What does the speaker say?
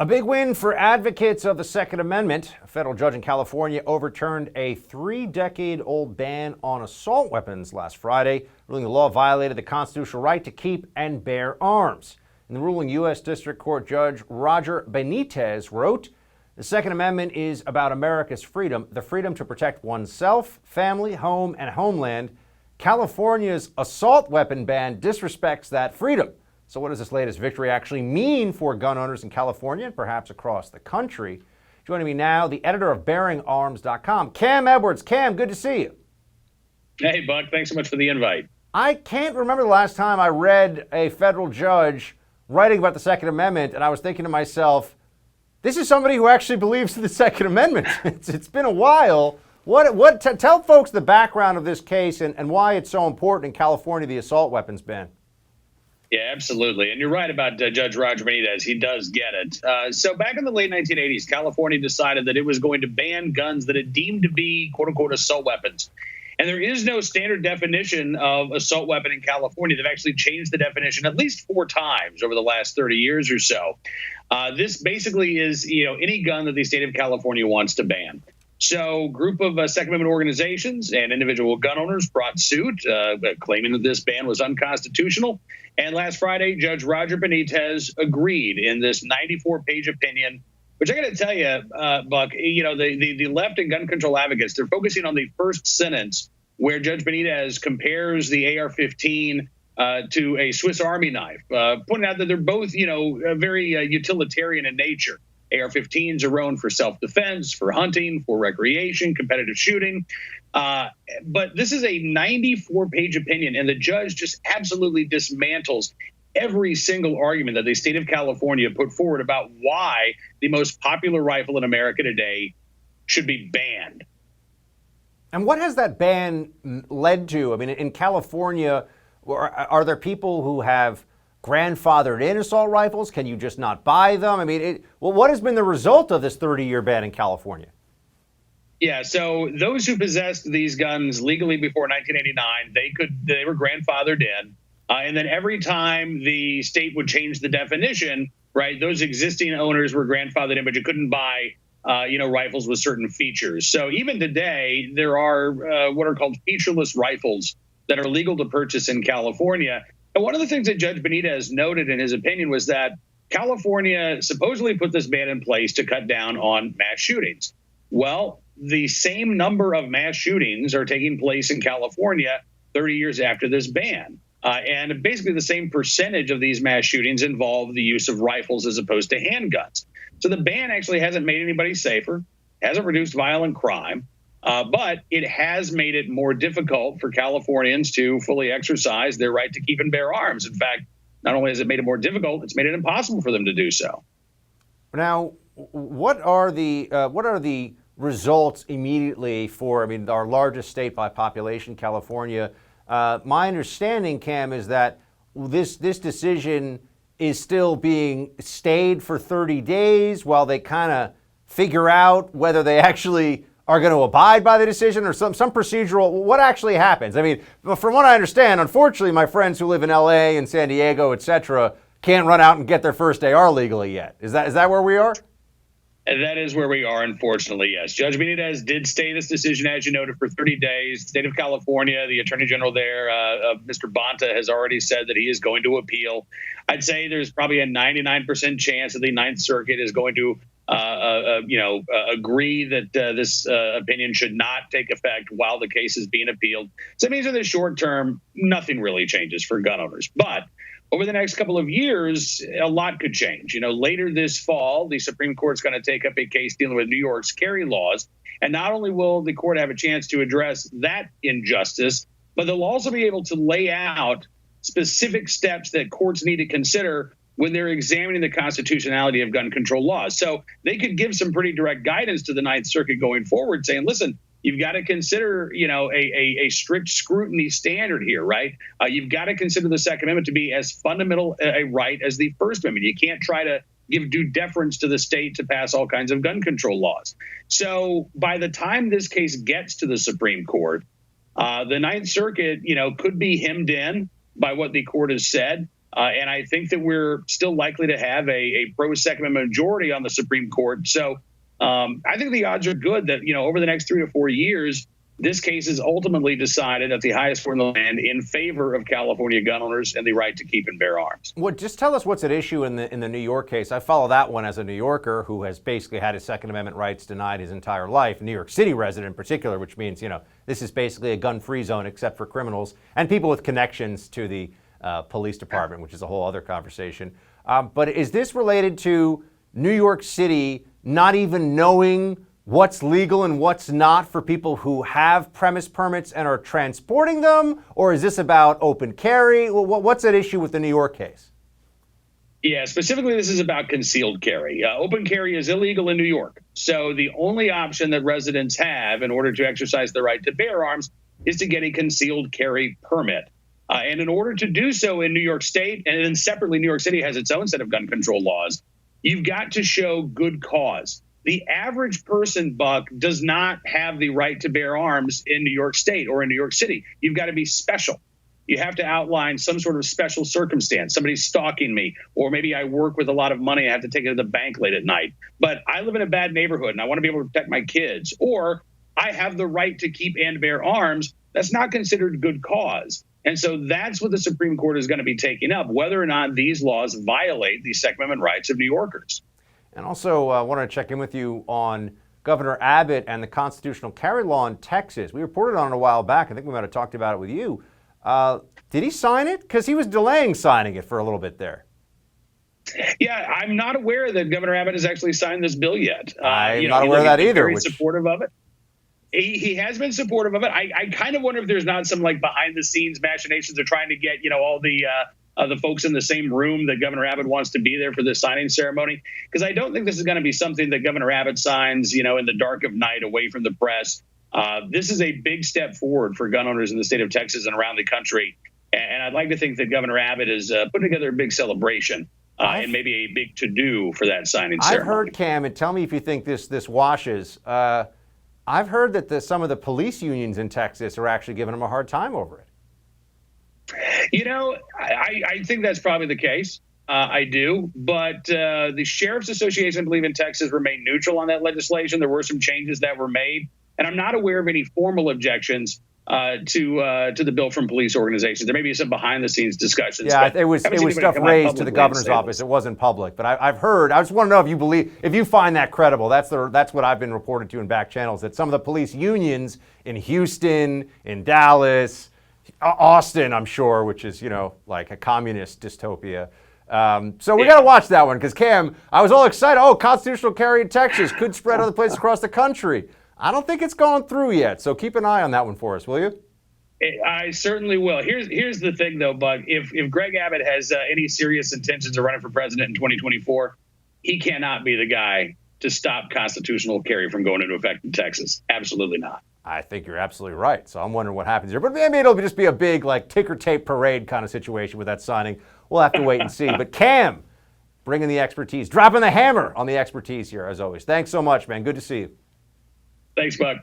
A big win for advocates of the Second Amendment. A federal judge in California overturned a 3-decade-old ban on assault weapons last Friday, ruling the law violated the constitutional right to keep and bear arms. In the ruling, U.S. District Court Judge Roger Benitez wrote, "The Second Amendment is about America's freedom, the freedom to protect oneself, family, home, and homeland. California's assault weapon ban disrespects that freedom." So what does this latest victory actually mean for gun owners in California and perhaps across the country? Joining me now, the editor of BearingArms.com, Cam Edwards. Cam, good to see you. Hey, Buck. Thanks so much for the invite. I can't remember the last time I read a federal judge writing about the Second Amendment, and I was thinking to myself, this is somebody who actually believes in the Second Amendment. It's been a while. Tell folks the background of this case and why it's so important in California, the assault weapons ban. Yeah, absolutely. And you're right about Judge Roger Benitez. He does get it. So back in the late 1980s, California decided that it was going to ban guns that it deemed to be, quote unquote, assault weapons. And there is no standard definition of assault weapon in California. They've actually changed the definition at least 4 times over the last 30 years or so. This basically is, any gun that the state of California wants to ban. So a group of Second Amendment organizations and individual gun owners brought suit, claiming that this ban was unconstitutional. And last Friday, Judge Roger Benitez agreed in this 94-page opinion, which I got to tell you, Buck, the left and gun control advocates, they're focusing on the first sentence where Judge Benitez compares the AR-15 to a Swiss Army knife, pointing out that they're both, very utilitarian in nature. AR-15s are known for self-defense, for hunting, for recreation, competitive shooting. But this is a 94-page opinion, and the judge just absolutely dismantles every single argument that the state of California put forward about why the most popular rifle in America today should be banned. And what has that ban led to? I mean, in California, are there people who have grandfathered in assault rifles? Can you just not buy them? I mean, what has been the result of this 30-year ban in California? Yeah, so those who possessed these guns legally before 1989, they were grandfathered in. And then every time the state would change the definition, right, those existing owners were grandfathered in, but you couldn't buy, rifles with certain features. So even today, there are what are called featureless rifles that are legal to purchase in California. And one of the things that Judge Benitez noted in his opinion was that California supposedly put this ban in place to cut down on mass shootings. Well, the same number of mass shootings are taking place in California 30 years after this ban. And basically the same percentage of these mass shootings involve the use of rifles as opposed to handguns. So the ban actually hasn't made anybody safer, hasn't reduced violent crime. But it has made it more difficult for Californians to fully exercise their right to keep and bear arms. In fact, not only has it made it more difficult, it's made it impossible for them to do so. Now, what are the results immediately for, our largest state by population, California? My understanding, Cam, is that this decision is still being stayed for 30 days while they kind of figure out whether they actually are going to abide by the decision or some procedural. What actually happens? I mean, from what I understand, unfortunately, my friends who live in LA and San Diego, et cetera, can't run out and get their first AR legally yet. Is that where we are? That is where we are, unfortunately, yes. Judge Benitez did stay this decision, as you noted, for 30 days. The state of California, the attorney general there, Mr. Bonta, has already said that he is going to appeal. I'd say there's probably a 99% chance that the Ninth Circuit is going to agree that this opinion should not take effect while the case is being appealed. So it means in the short term, nothing really changes for gun owners. But over the next couple of years, a lot could change. Later this fall, the Supreme Court's going to take up a case dealing with New York's carry laws. And not only will the court have a chance to address that injustice, but they'll also be able to lay out specific steps that courts need to consider when they're examining the constitutionality of gun control laws. So they could give some pretty direct guidance to the Ninth Circuit going forward, saying, listen, you've got to consider, a strict scrutiny standard here, right? You've got to consider the Second Amendment to be as fundamental a right as the First Amendment. You can't try to give due deference to the state to pass all kinds of gun control laws. So by the time this case gets to the Supreme Court, the Ninth Circuit, could be hemmed in by what the court has said. And I think that we're still likely to have a pro-Second Amendment majority on the Supreme Court. So I think the odds are good that, over the next 3 to 4 years, this case is ultimately decided at the highest court in the land in favor of California gun owners and the right to keep and bear arms. Well, just tell us what's at issue in the New York case. I follow that one as a New Yorker who has basically had his Second Amendment rights denied his entire life, New York City resident in particular, which means, this is basically a gun-free zone except for criminals and people with connections to the police department, which is a whole other conversation. But is this related to New York City not even knowing what's legal and what's not for people who have premise permits and are transporting them? Or is this about open carry? What's at issue with the New York case? Yeah, specifically, this is about concealed carry. Open carry is illegal in New York. So the only option that residents have in order to exercise the right to bear arms is to get a concealed carry permit. And in order to do so in New York State, and then separately, New York City has its own set of gun control laws, you've got to show good cause. The average person, Buck, does not have the right to bear arms in New York State or in New York City. You've got to be special. You have to outline some sort of special circumstance. Somebody's stalking me, or maybe I work with a lot of money. I have to take it to the bank late at night. But I live in a bad neighborhood and I want to be able to protect my kids. Or I have the right to keep and bear arms. That's not considered good cause. And so that's what the Supreme Court is going to be taking up, whether or not these laws violate the Second Amendment rights of New Yorkers. And also wanted to check in with you on Governor Abbott and the constitutional carry law in Texas. We reported on it a while back. I think we might have talked about it with you. Did he sign it? Because he was delaying signing it for a little bit there. Yeah, I'm not aware that Governor Abbott has actually signed this bill yet. I'm not aware of that either. Very supportive of it. He has been supportive of it. I kind of wonder if there's not some behind the scenes machinations of trying to get all the folks in the same room that Governor Abbott wants to be there for this signing ceremony, because I don't think this is going to be something that Governor Abbott signs in the dark of night away from the press. This is a big step forward for gun owners in the state of Texas and around the country, and I'd like to think that Governor Abbott is putting together a big celebration and maybe a big to-do for that signing ceremony. I've heard, Cam, and tell me if you think this washes. I've heard that some of the police unions in Texas are actually giving him a hard time over it. I think that's probably the case. I do. But the Sheriff's Association, I believe, in Texas remained neutral on that legislation. There were some changes that were made, and I'm not aware of any formal objections to the bill from police organizations. There may be some behind-the-scenes discussions. Yeah, it was stuff raised to the governor's office. It wasn't public, but I've heard. I just want to know if you find that credible. That's what I've been reported to in back channels, that some of the police unions in Houston, in Dallas, Austin, I'm sure, which is like a communist dystopia. So we got to watch that one because, Cam, I was all excited. Oh, constitutional carry in Texas could spread other places across the country. I don't think it's gone through yet, so keep an eye on that one for us, will you? I certainly will. Here's the thing, though, Bug. If Greg Abbott has any serious intentions of running for president in 2024, he cannot be the guy to stop constitutional carry from going into effect in Texas. Absolutely not. I think you're absolutely right. So I'm wondering what happens here. But maybe it'll just be a big ticker tape parade kind of situation with that signing. We'll have to wait and see. But Cam, bringing the expertise, dropping the hammer on the expertise here, as always. Thanks so much, man. Good to see you. Thanks, Buck.